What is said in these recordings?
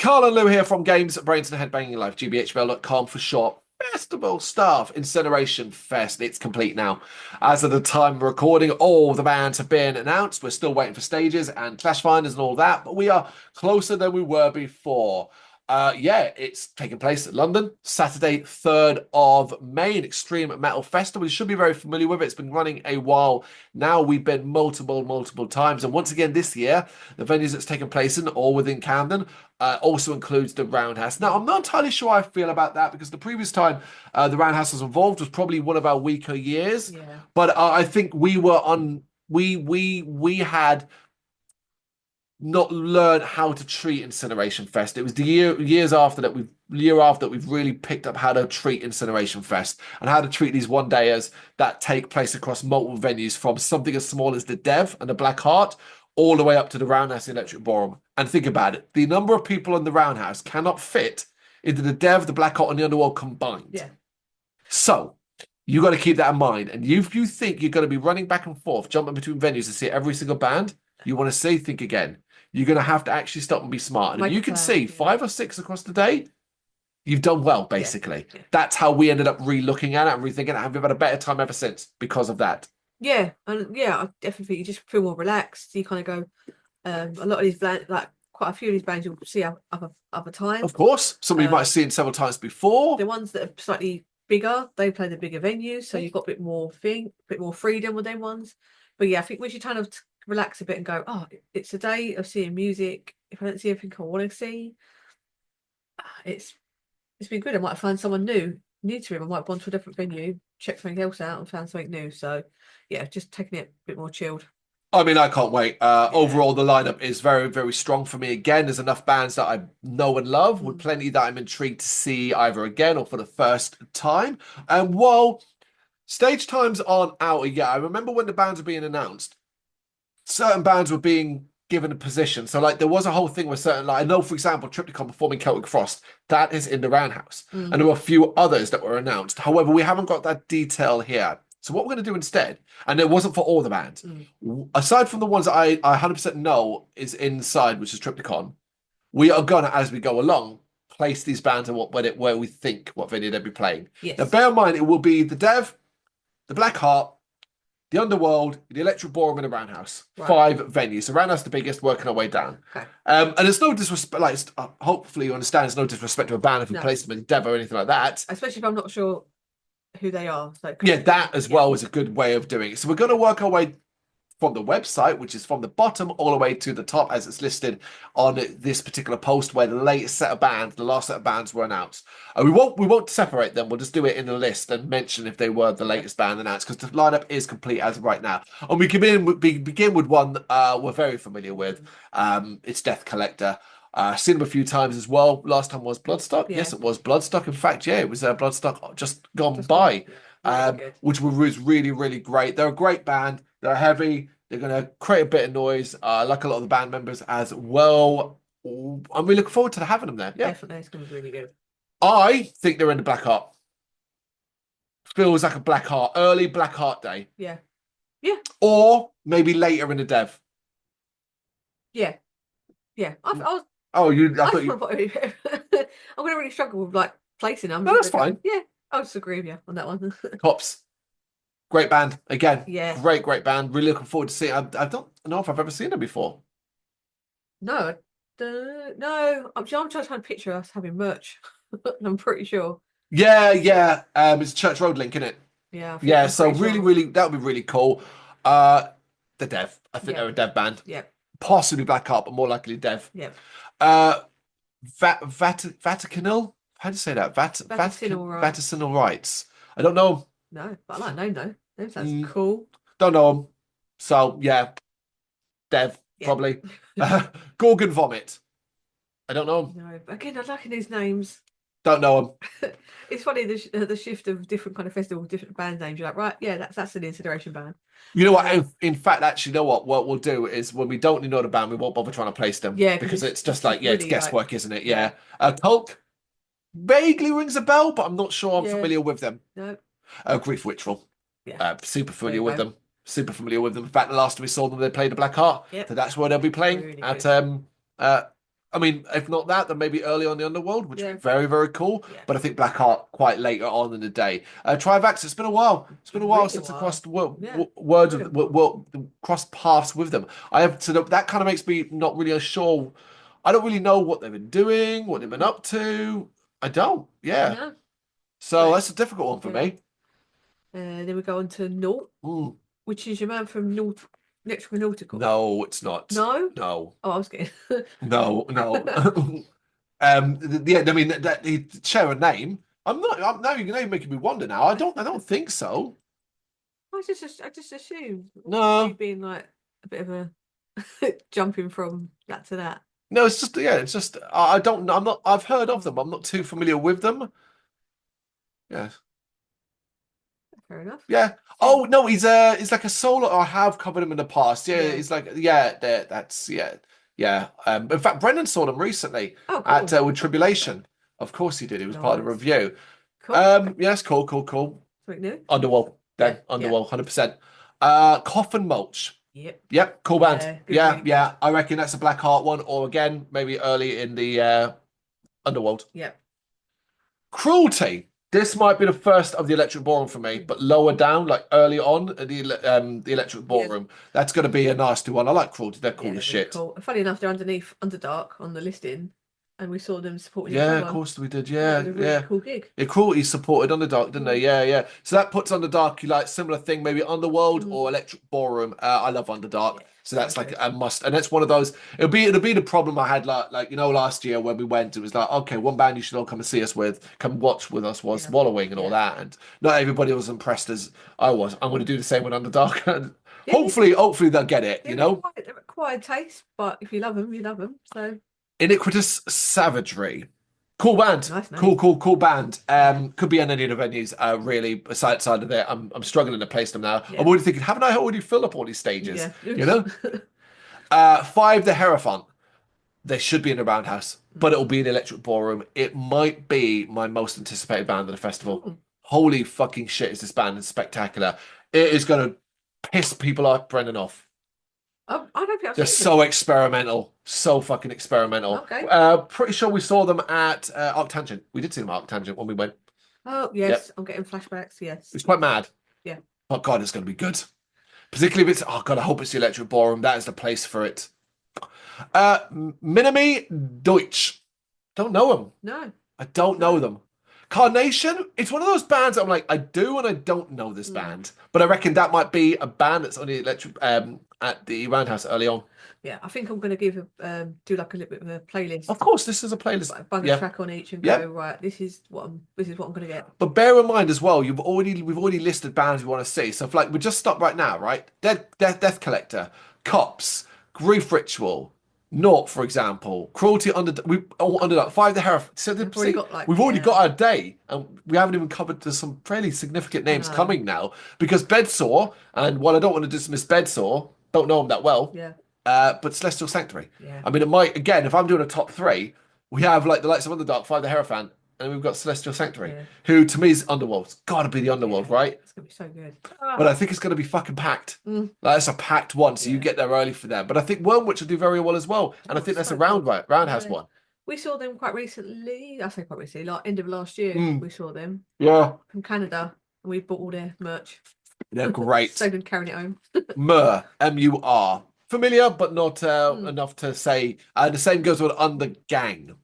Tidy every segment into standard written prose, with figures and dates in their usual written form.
Carl and Lou here from Games, Brains and Headbanging Life, gbhbl.com for short. Festival stuff, Incineration Fest. It's complete now. As of the time of recording, all the bands have been announced. We're still waiting for stages and clash finders and all that, but we are closer than we were before. Yeah, it's taking place in London, Saturday, 3rd of May, an Extreme Metal Festival. You should be very familiar with it. It's been running a while now. We've been multiple times. And once again, this year, the venues that's taken place in, all within Camden, also includes the Roundhouse. Now, I'm not entirely sure how I feel about that because the previous time the Roundhouse was involved was probably one of our weaker years. Yeah. But I think we were on, we had not learned how to treat Incineration Fest. It was the year after that we've really picked up how to treat Incineration Fest and how to treat these one dayers that take place across multiple venues, from something as small as the Dev and the Black Heart all the way up to the Roundhouse and Electric Ballroom. And think about it, the number of people in the Roundhouse cannot fit into the Dev, the Black Heart, and the Underworld combined. Yeah. So you got to keep that in mind. And if you think you're going to be running back and forth, jumping between venues to see every single band you want to see, think again. You're going to have to actually stop and be smart. And if you can see 5 or 6 across the day, you've done well, basically. Yeah. That's how we ended up re-looking at it and rethinking it. And we've had a better time ever since because of that. Yeah, and yeah, I definitely think you just feel more relaxed. You kind of go, a lot of these bands, like quite a few of these bands, you'll see other times. Of course, some of you might have seen several times before. The ones that are slightly bigger, they play the bigger venues, so you've got a bit more freedom with them ones. But yeah, I think once you kind of relax a bit and go, oh, it's a day of seeing music. If I don't see everything I want to see, it's been good. I might find someone new to him. I might have gone to a different venue, checked something else out, and found something new. So yeah, just taking it a bit more chilled. I mean, I can't wait. Overall, the lineup is very strong for me. Again, there's enough bands that I know and love, with plenty that I'm intrigued to see either again or for the first time. And while stage times aren't out yet, I remember when the bands were being announced, certain bands were being given a position. So, like, there was a whole thing with certain, like, I know, for example, Triptychon performing Celtic Frost, that is in the Roundhouse. And there were a few others that were announced. However, we haven't got that detail here. So what we're going to do instead, and it wasn't for all the bands, aside from the ones that I 100% know is inside, which is Triptychon, we are going to, as we go along, place these bands and where we think what venue they'll be playing. Yes. Now, bear in mind, it will be the Dev, the Black Heart, the Underworld, the Electric Ballroom, and the Roundhouse. Right. 5 venues. The Roundhouse the biggest, working our way down. Okay. And it's no disrespect, like, hopefully you understand, it's no disrespect to a band if we place them in Dev or anything like that. Especially if I'm not sure who they are. So yeah, that as well is a good way of doing it. So we're going to work our way from the website, which is from the bottom all the way to the top as it's listed on this particular post, where the latest set of bands, the last set of bands were announced. We won't separate them. We'll just do it in the list and mention if they were the latest band announced, because the lineup is complete as of right now. And we can begin with one we're very familiar with. It's Death Collector. Seen them a few times as well. Last time was Bloodstock. Yeah. Yes, it was Bloodstock. In fact, yeah, it was Bloodstock just gone by, which was really great. They're a great band. They're heavy. They're going to create a bit of noise, like a lot of the band members as well. I'm really looking forward to having them there. Yeah, definitely, it's going to be really good. I think they're in the Black Heart. Feels like a Black Heart, early Black Heart day. Yeah. Or maybe later in the Dev. Yeah. I was. Oh, I thought I'm going to really struggle with like placing them. No, that's fine. Yeah, I'll just agree with you on that one. Cops. Great band. Again, yeah. Great band. Really looking forward to seeing. I don't know if I've ever seen them before. No. I'm trying to picture us having merch. I'm pretty sure. Yeah. It's a Church Road link, isn't it? Yeah. Yeah. So really, that would be really cool. The Dev. I think they're a Dev band. Yeah. Possibly Black Heart, but more likely Dev. Yeah. Vaticanal. How do you say that? Vaticanal rights. I don't know. No, but I like no. That sounds cool. Don't know them. So yeah, Dev probably. Gorgon Vomit. I don't know them. No, but again, I like these names. Don't know them. It's funny the shift of different kind of festivals, different band names. You're like, right, yeah, that's an Incineration band. You know what? In fact, actually, you know what? What we'll do is when we don't know the band, we won't bother trying to place them. Yeah, because it's just like, really it's guesswork, isn't it? Yeah. Tulk vaguely rings a bell, but I'm not sure I'm familiar with them. No. Grief Ritual. Yeah. Super familiar with them. Super familiar with them. In fact, the last time we saw them, they played the Black Heart. Yep. So that's where they'll be playing really at I mean, if not that, then maybe early on the Underworld, which would Yeah, be very, very cool. yeah. But I think Blackheart quite later on in the day. Trivax, it's been a while. It's been a while Really since I wild. crossed Yeah, words really of wild. crossed paths with them. I have so that kind of makes me not really sure. I don't really know what they've been doing, what they've been Mm, up to. I don't. Yeah. no, So but that's a difficult one for yeah. me. Then we go on to Naught, Mm. which is your man from Electrical Nautical. No, it's not. No? No, Oh, I was getting. no, no. Yeah, I mean that they share a name. I'm not. Now you're making me wonder. Now I don't think so. I just assumed you No, being like a bit of a jumping from that to that. no. It's just yeah. It's just I don't. I'm not. I've heard of them. I'm not too familiar with them. Yeah, Fair enough. yeah. So, Oh no, he's like a solo. I have covered him in the past. Yeah, yeah. he's like yeah. That's yeah, yeah. In fact, Brendan saw them recently Oh, at cool. with Tribulation. Of course he did. He was part of the Nice. review. Cool. Yes, cool, cool, cool. Something new? Underworld, Yeah. then Yeah. Underworld, 100%. Coffin Mulch. Yep. Yep, cool band. Yeah. Good. Yeah, Really good. yeah. I reckon that's a Black Heart one, or again, maybe early in the Underworld. Yep. Cruelty. This might be the first of the Electric Ballroom for me, Mm. but lower down, like early on, the Electric Yeah. Ballroom, that's going to be a nasty one. I like Cruelty. They're cool Yeah. as Really shit. cool. And funny enough, they're underneath Underdark on the listing, and we saw them supporting each Yeah, of other. course we did. And that Yeah, was a really yeah. cool gig. Yeah, Cruelty supported Underdark, didn't they? Mm. Yeah, yeah. So that puts Underdark, you like similar thing, maybe Underworld Mm. or Electric Ballroom. I love Underdark, Yeah. so So that's like good. a must. And that's one of those. It'll be the problem I had like last year when we went. It was like okay, one band you should all come and see us with, come watch with us was Yeah. Wallowing and all Yeah. that. And not everybody was impressed as I was. I'm going to do the same with Underdark, and Yeah. They, hopefully they'll get it. You yeah. know, They're quite a taste, but if you love them, you love them. So Iniquitous Savagery. Cool band. nice Cool, name. cool, cool band. Yeah. Could be on any of the venues. Really, side of it. I'm struggling to place them now. I'm Yeah. already thinking, haven't I already filled up all these stages? Yeah. You know? Five, the Hierophant. They should be in the Roundhouse, but it'll be in the Electric Ballroom. It might be my most anticipated band of the festival. Mm. Holy fucking shit, is this band is spectacular. It is going to piss people like Brendan off. Oh, I don't think I've They're seen them. so experimental, so fucking experimental. Okay. Pretty sure we saw them at Arctangent. We did see them at Arctangent when we went. Oh, Yep, yes. I'm getting flashbacks. Yes. it's quite mad. Yeah. Oh god, it's going to be good. Particularly if it's. Oh god, I hope it's the Electric Ballroom. That is the place for it. Minimi Deutsch. Don't know them. No. I don't know No. them. Carnation. It's one of those bands that I'm like, I do and I don't know this Mm. band, but I reckon that might be a band that's on the Electric at the Roundhouse early on. Yeah, I think I'm going to give do like a little bit of a playlist, Of course, this is a playlist. like bung a Yeah. track on each, and Yeah. go right. This is what I'm going to get. But bear in mind as well, we've already listed bands we want to see. So if like we just stop right now, right? Death Collector, Cops, Grief Ritual, Naught, for example, Cruelty Underdog, Five the Hereford. So We've already got like we've already yeah, got our day, and we haven't even covered there's some fairly significant I names know. coming now because Bedsore, and while I don't want to dismiss Bedsore, don't know them that well. Yeah, But Celestial Sanctuary. yeah, I mean, it might again if I'm doing a top three, we have like the likes of Underdark, Five the Hierophant, and we've got Celestial Sanctuary, yeah, who to me is Underworld. It's got to be the Underworld, yeah. right? It's going to be so good. But I think it's going to be fucking packed. Mm. Like, it's a packed one, so you Yeah. get there early for them. But I think Wormwitch will do very well as well, and I Oh, think that's so a cool. roundhouse Yeah. one. We saw them quite recently. I say quite recently, like end of last year. Mm. We saw them Yeah, from Canada, and we bought all their merch. they're great. So them carrying it home. Mur, M-U-R. Familiar, but not Mm. enough to say. The same goes with Undergang.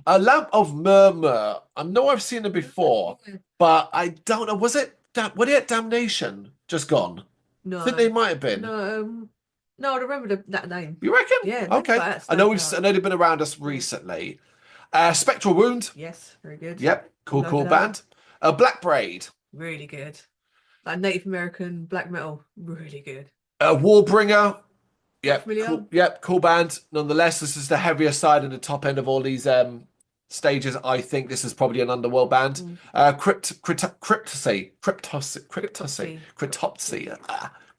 A Lamp of Murmur. I know I've seen it before, Yeah. but I don't know. Was it Damnation? Just gone. I think No, they might have been. no, no. I remember that name. You reckon? Yeah, Okay. that I know stands I out. know they've been around us recently. Spectral Wound. Yes, very good. Yep. Cool, Load cool it up. band. Black Braid. Really good. Like Native American black metal, really good. Warbringer. Yep. Familiar? Cool, yep. Cool band. Nonetheless, this is the heavier side and the top end of all these stages. I think this is probably an underworld band. Mm.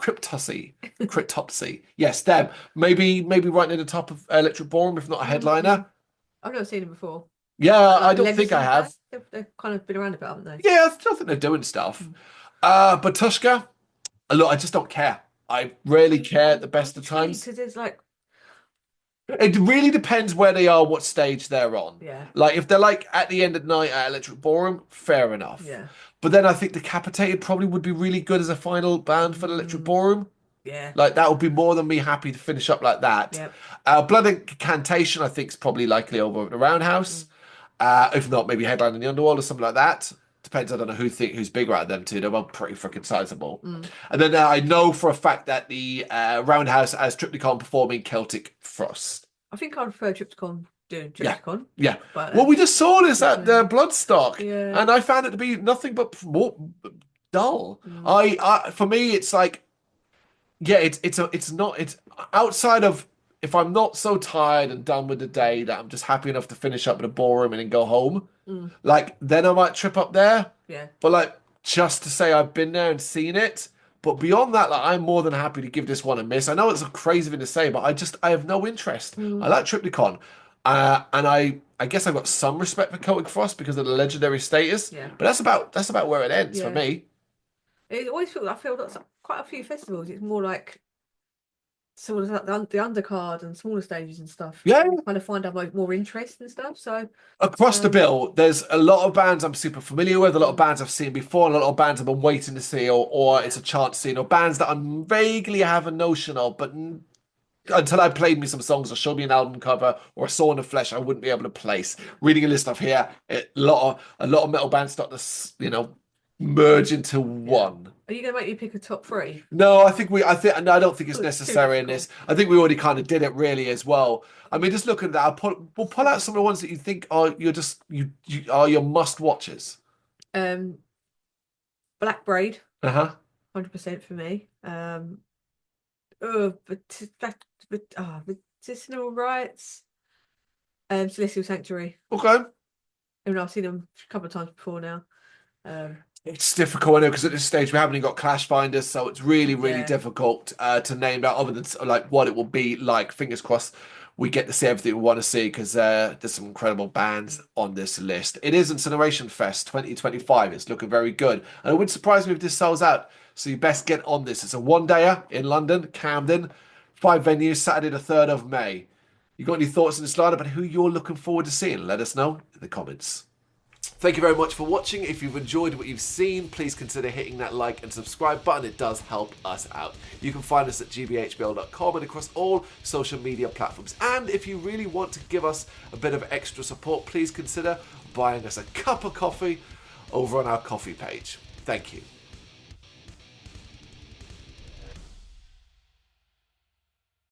Cryptopsy. Yes, them. Maybe right near the top of Electric Ballroom, if not a headliner. I've never seen them before. Yeah, Like I don't think I Legacy have. band, they've kind of been around a bit, haven't they? Yeah, I still think they're doing stuff. Batushka. Look, I just don't care. I rarely care at the best of times. Because there's like It really depends where they are, what stage they're on. Yeah. Like if they're like at the end of the night at Electric Ballroom, fair enough. Yeah. But then I think Decapitated probably would be really good as a final band for the Electric Ballroom. Yeah. Like that would be more than me happy to finish up like that. Yep. Blood Incantation, I think, is probably likely over at the Roundhouse. If not, maybe Headline in the Underworld or something like that. Depends. I don't know who's bigger out of them two. They're both pretty freaking sizable. And then I know for a fact that the Roundhouse has Triptychon performing Celtic Frost. I think I prefer Triptychon doing Triptychon. Yeah. But, Well, we just saw this at the Bloodstock, Yeah. and I found it to be nothing but more dull. For me, it's like, yeah, it's outside of if I'm not so tired and done with the day that I'm just happy enough to finish up in a ballroom and then go home. Like then I might trip up there. Yeah. But like just to say I've been there and seen it. But beyond that, like I'm more than happy to give this one a miss. I know it's a crazy thing to say, but I have no interest. I like Triptychon. And I guess I've got some respect for Celtic Frost because of the legendary status. Yeah. But that's about where it ends for me. It always feels, I feel that's quite a few festivals. It's more like sort of like the undercard and smaller stages and stuff. Yeah. You kind of find out more interest and stuff. So Across the bill, there's a lot of bands I'm super familiar with, a lot of bands I've seen before, and a lot of bands I've been waiting to see, or it's a chance to see, bands that I vaguely have a notion of, but until I played me some songs or showed me an album cover or saw in the flesh, I wouldn't be able to place. Reading a list off here, a lot of metal bands start to, merge into one. Are you going to make me pick a top three? No, I don't think it's necessary in this. I think we already kind of did it really as well. I mean, just look at that. We'll pull out some of the ones that you think are your must watches. Black Braid. 100% for me. Medicinal Rights. Celestial Sanctuary. Okay. I've seen them a couple of times before now. It's difficult, I know, because at this stage we haven't even got Clash Finders, so it's really, really difficult to name that other than like what it will be like. Fingers crossed we get to see everything we want to see because there's some incredible bands on this list. It is Incineration Fest 2025. It's looking very good. And it wouldn't surprise me if this sells out. So you best get on this. It's a one-dayer in London, Camden. 5 venues, Saturday the 3rd of May. You got any thoughts on this lineup and who you're looking forward to seeing? Let us know in the comments. Thank you very much for watching. If you've enjoyed what you've seen, please consider hitting that like and subscribe button. It does help us out. You can find us at gbhbl.com and across all social media platforms. And if you really want to give us a bit of extra support, please consider buying us a cup of coffee over on our coffee page. Thank you.